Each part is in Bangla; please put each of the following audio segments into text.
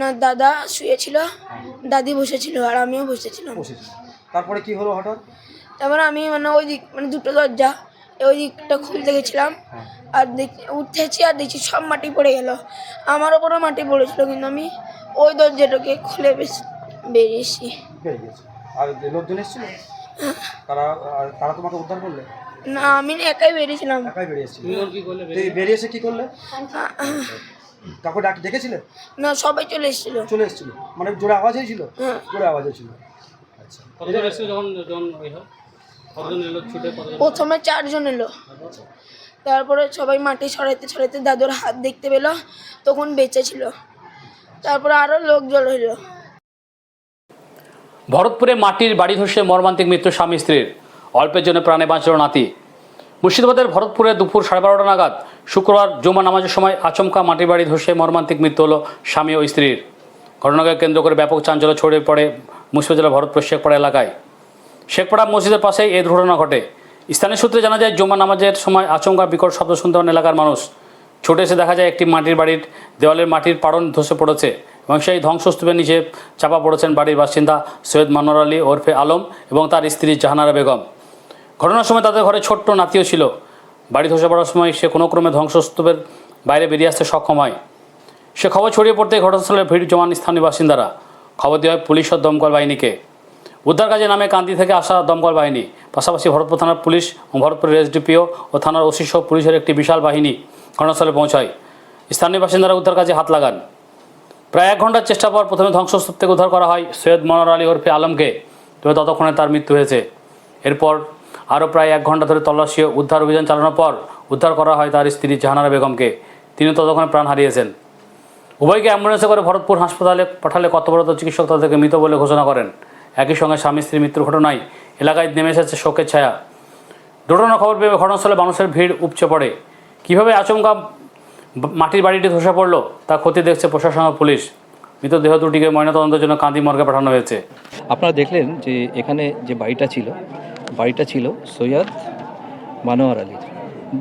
না, দাদা শুয়েছিল, দাদি বসেছিল আর আমিও বসেছিলাম। তারপরে কি হলো হঠাৎ? তারপরে আমি ওই দিক দুটো দরজা ওই দিকটা খুলতে গেছিলাম, আর উঠেছি আর দেখছি সব মাটি পড়ে গেল। আমার ওপরও মাটি পড়েছিল, কিন্তু আমি ওই দরজাটাকে খুলে বেরিয়েছি। আর লোকজন এসেছিল? তারা তোমাকে উদ্ধার করলে? না, আমি একাই বেরিয়েছিলাম। বেরিয়েছে কি করলে? কাউকে ডেকেছিলে? না, সবাই চলে এসেছিল। মানে জোরে আওয়াজ হয়েছিল? জোরে আওয়াজ হয়েছিল। আচ্ছা, প্রথমে 4 জন এলো, তারপরে সবাই মাটি ছড়াইতে দাদুর হাত দেখতে পেল, তখন বেঁচে ছিল। তারপরে আরো লোক জড়ো হলো। ভরতপুরে মাটির বাড়ি ধসে মর্মান্তিক মৃত্যু স্বামী স্ত্রীর, অল্পের জন্য প্রাণে বাঁচল নাতি। মুর্শিদাবাদের ভরতপুরে দুপুর 12:30 নাগাদ শুক্রবার জুমা নামাজের সময় আচমকা মাটির বাড়ি ধসে মর্মান্তিক মৃত্যু হলো স্বামী ও স্ত্রীর। ঘটনাকে কেন্দ্র করে ব্যাপক চাঞ্চল্য ছড়িয়ে পড়ে মুর্শিদাবাদ জেলার ভরতপুর শেখপাড়া এলাকায়। শেখপাড়া মসজিদের পাশেই এই দুর্ঘটনা ঘটে। স্থানীয় সূত্রে জানা যায়, জুমা নামাজের সময় আচমকা বিকট শব্দ শুনতে পান এলাকার মানুষ। ছুটে এসে দেখা যায় একটি মাটির বাড়ির দেওয়ালের মাটির পাড়ন ধসে পড়েছে এবং সেই ধ্বংসস্তূপের নিচে চাপা পড়েছেন বাড়ির বাসিন্দা সৈয়দ মানোয়ার আলী ওরফে আলম এবং তার স্ত্রী জাহানারা বেগম। ঘটনার সময় তাদের ঘরে ছোট্ট নাতিও ছিল। বাড়ি ধসে পড়ার সময় সে কোনো ক্রমে ধ্বংসস্তূপের বাইরে বেরিয়ে আসতে সক্ষম হয়। সে খবর ছড়িয়ে পড়তে ঘটনাস্থলে ভিড় জমান স্থানীয় বাসিন্দারা। খবর দেওয়া হয় পুলিশ ও দমকল বাহিনীকে। উদ্ধার কাজে নামে কান্দি থেকে আসা দমকল বাহিনী, পাশাপাশি ভরতপুর থানার পুলিশ ও ভরতপুরের এসডিপিও ও থানার ওসি সহ পুলিশের একটি বিশাল বাহিনী ঘটনাস্থলে পৌঁছায়। স্থানীয় বাসিন্দারা উদ্ধার কাজে হাত লাগান। প্রায় 1 ঘন্টার চেষ্টা পর প্রথমে ধ্বংসস্তূপ থেকে উদ্ধার করা হয় সৈয়দ মনোয়ার আলী ওরফে আলমকে, তবে ততক্ষণে তার মৃত্যু হয়েছে। এরপর আরও প্রায় 1 ঘন্টা ধরে তল্লাশি ও উদ্ধার অভিযান চালানোর পর উদ্ধার করা হয় তার স্ত্রী জাহানারা বেগমকে। তিনি ততক্ষণে প্রাণ হারিয়েছেন। উভয়কে অ্যাম্বুলেন্সে করে ভরতপুর হাসপাতালে পাঠালে কর্তব্যরত চিকিৎসক তাদেরকে মৃত বলে ঘোষণা করেন। একই সঙ্গে স্বামী স্ত্রীর মৃত্যুর ঘটনায় এলাকায় নেমে এসেছে শোকের ছায়া। দুর্ঘটনার খবর পেয়ে ঘটনাস্থলে মানুষের ভিড় উপচে পড়ে। কীভাবে আচমকা মাটির বাড়িটি ধসে পড়লো তা খতিয়ে দেখছে প্রশাসন ও পুলিশ। মৃতদেহ দুটিকে ময়নাতদন্তের জন্য কান্দি মর্গে পাঠানো হয়েছে। আপনারা দেখলেন যে এখানে যে বাড়িটা ছিল সৈয়দ মানোয়ার আলীর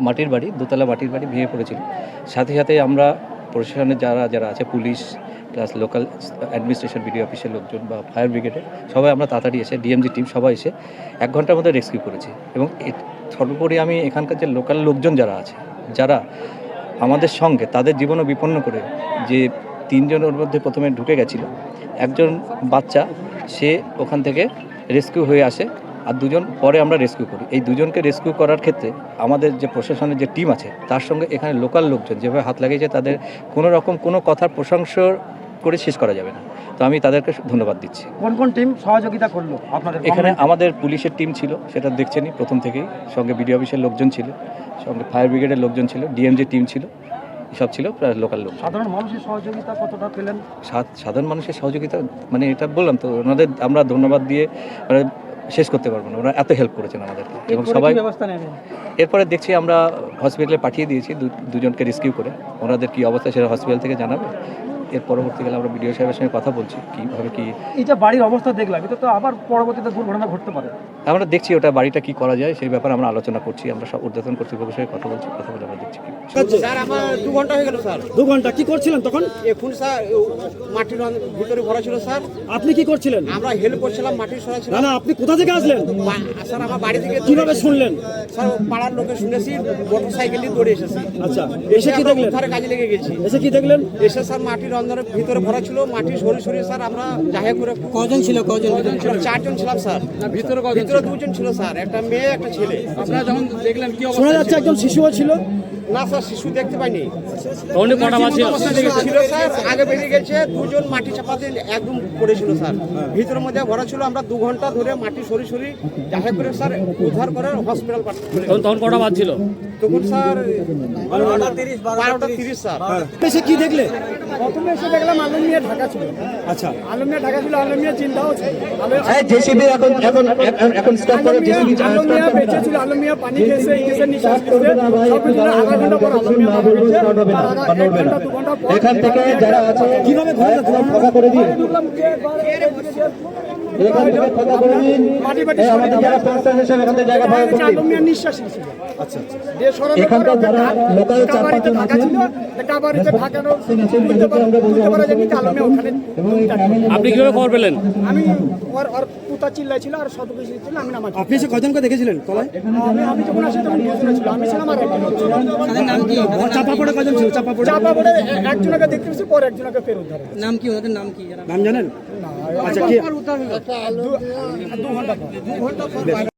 মাটির বাড়ি, দোতলা মাটির বাড়ি ভেঙে পড়েছিল। সাথে সাথে আমরা প্রশাসনের যারা আছে, police plus local administration BDO অফিসের লোকজন বা ফায়ার ব্রিগেডের সবাই আমরা তাড়াতাড়ি এসে ডিএমজি টিম সবাই এসে 1 ঘন্টার মধ্যে রেস্কিউ করেছি। এবং সর্বোপরি আমি এখানকার যে লোকাল লোকজন যারা আছে, যারা আমাদের সঙ্গে তাদের জীবনও বিপন্ন করে, যে 3 জনের মধ্যে প্রথমে ঢুকে গেছিল, একজন বাচ্চা সে ওখান থেকে রেস্কিউ হয়ে আসে, আর 2 জন পরে আমরা রেস্কিউ করি। এই 2 জনকে রেস্কিউ করার ক্ষেত্রে আমাদের যে প্রশাসনের যে টিম আছে তার সঙ্গে এখানে লোকাল লোকজন যেভাবে হাত লাগিয়েছে, তাদের কোনো রকম কোনো কথার প্রশংসা করে শেষ করা যাবে না। তো আমি তাদেরকে ধন্যবাদ দিচ্ছি। কোন টিম সহযোগিতা করলো আপনাদের? এখানে আমাদের পুলিশের টিম ছিল, সেটা দেখছেনই প্রথম থেকেই, সঙ্গে বিডিও অফিসের লোকজন ছিল, সঙ্গে ফায়ার ব্রিগেডের লোকজন ছিল, ডিএমজি টিম ছিল, সব ছিল লোকাল লোক। সাধারণ মানুষের সহযোগিতা কতটা পেলেন? সাধারণ মানুষের সহযোগিতা মানে এটা বললাম তো, ওনাদের আমরা ধন্যবাদ দিয়ে মানে শেষ করতে পারবো না। ওরা এত হেল্প করেছেন আমাদেরকে এবং সবাই ব্যবস্থা নেবেন। এরপরে দেখছি আমরা হসপিটালে পাঠিয়ে দিয়েছি 2 জনকে রেস্কিউ করে। ওনাদের কী অবস্থা সেটা হসপিটাল থেকে জানাবে। এর পরবর্তীকালে আমরা বিডিও সাহেবের সঙ্গে কথা বলছি কীভাবে কী। এই যে বাড়ির অবস্থা দেখলাম, এটা তো আবার পরবর্তীতে দুর্ঘটনা ঘটতে পারে। আমরা দেখছি ওটা বাড়িটা কী করা যায় সেই ব্যাপারে আমরা আলোচনা করছি। আমরা সব ঊর্ধ্বতন কর্তৃপক্ষের সঙ্গে কথা বলে আমরা দেখছি। স্যার আমার 2 ঘন্টা হয়ে গেল স্যার। 2 ঘন্টা কি করছিলেন তখন? এখন স্যার মাটির ভিতরে ভরা ছিল স্যার। আপনি কি করছিলেন? আমরা হেল্প করছিলাম, মাটির সরা ছিল। না, আপনি কোথা থেকে আসলেন? স্যার আমার বাড়ি থেকে। কিভাবে শুনলেন? স্যার পাড়ার লোকে শুনেছি, মোটরসাইকেল নিয়ে দৌড়ে এসেছি। আচ্ছা, এসে কি দেখলেন? ঘরে কাজে লেগে গেছি। এসে কি দেখলেন? এসে স্যার মাটির অন্দরের ভিতরে ভরা ছিল, মাটি সরে স্যার আমরা যাহে করে। কজন ছিল? 4 জন ছিলাম স্যার। ভিতরে 2 জন ছিল স্যার, একটা মেয়ে একটা ছেলে। আপনারা যখন দেখলেন কি অবস্থা? শোনা যাচ্ছে একজন শিশুও ছিল। না স্যার, শিশু দেখতে পাইনি। ছিল স্যার, আগে বেরিয়ে গেছে। 2 জন মাটি চাপাতে একদম পড়েছিল স্যার। ভিতরের মধ্যে ভরা ছিল। আমরা 2 ঘন্টা ধরে মাটি সরি যাহে করে স্যার উদ্ধার করে হসপিটাল পাঠাচ্ছিল। তখন কটা বাজছিল? তখন স্যার 12:30 স্যার। এসে কি দেখলে? প্রথমে এসে দেখলাম আলম মিয়া ঢাকা ছিল। আচ্ছা, আলম মিয়া ঢাকা ছিল, আলম মিয়া চিন্তাও ছিল। জেসিবি এখন স্টপ করে, জেসিবি আলম মিয়া বেঁচে ছিল, আলম মিয়া পানি খেয়েছে, নিঃশ্বাস নিচ্ছে, সব কিছু আঘাত ঘন্টা পর আলম মিয়া মারা গেছে। তার আগে 1 ঘন্টা 2 ঘন্টা পর এখান থেকে যারা আছে কিভাবে ফাঁকা করে দিন, ঢুকলাম, এখান থেকে ফাঁকা করে দিন। এই আমাদের যারা প্রশাসন হিসেবে এখান থেকে জায়গা ফাঁকা করে দিন। আলম মিয়ার নিঃশ্বাস ছিল। আচ্ছা আচ্ছা। দিয়ে সরানোর এখানকার পরে যারা লোকাল চার কাবারিতে পাঁচজন ঢাকা আছেন, ছিল, কাবারিতে ঢাকানো আমরা বলবো আলম মিয়া ওখানে আপনি কিভাবে খবর পেলেন? আমি ওর পুতা চিল্লাই ছিল আর শত কিছু ছিল, আমি নামাজ আপনি এসে কজনকে দেখেছিলেন তলায়? আমি যখন আসি তখন দুজনে ছিল, আমি ছিলাম আর একজন ছিল। চাপা পড়ে কজন ছিল? চাপা পড়ে চাপা পড়ে একজনকে দেখতে পেয়েছি, পরে একজনকে ফের উদ্ধার হয়েছে। নাম কি, ওদের নাম কি নাম জানেন? আচ্ছা কি 2 ঘন্টা পর